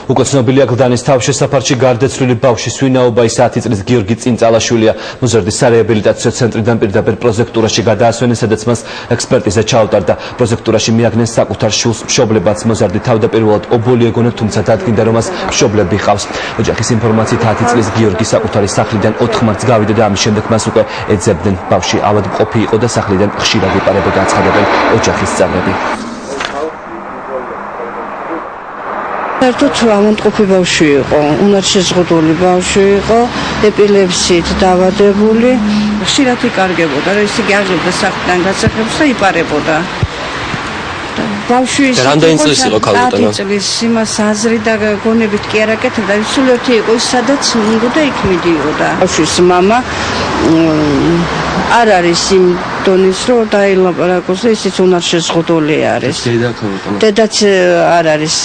უკვე ცნობილია გლდანის თავშესაფარში გარდაცვლილი ბავშვის ვინაობა ის 10 წლის გიორგი წინწალაშვილია. მოზარდის სარეაბილიტაციო ცენტრიდან პირდაპირ პროზექტურაში გადაასვენეს, სადაც მას ექსპერტიზა ჩაუტარდა. პროზექტურაში მიაგნეს საკუთარ შვილს მშობლებაც. მოზარდი თავდაპირველად ობოლი ეგონა, თუმცა დადგინდა, რომ მას მშობლები ჰყავს. ოჯახის ინფორმაციით 10 წლის გიორგი საკუთარი სახლიდან 4 ხმართ გავიდა და ამის შემდეგ მას უკვე ეძებდნენ. ბავშვი ავადმყოფი იყო და სახლიდან ხშირად იპარებოდა, აცხადებენ ოჯახის წევრები. საერთოდ ავადმყოფი ბავშვი იყო, უნარშეზღუდული ბავშვი იყო, ეპილეფსიით დაავადებული, ხშირად იკარგებოდა, ისე გიაღებდა სახლიდან გასახლებს და იპარებოდა. ბავშვი რამდენი წლის იყო ქალბატონო? 10 წლის, იმას აზრი და გონებით კი არ აკეთებდა, სულ ერთი იყო ის, სადაც უნდა იქ მიდიოდა. ბავშვის მამა არ არის იმ დონის, რომ დაილაპარაკოს და ისიც უნარშეზღუდული არის. დედა ქალბატონო. დედაც არ არის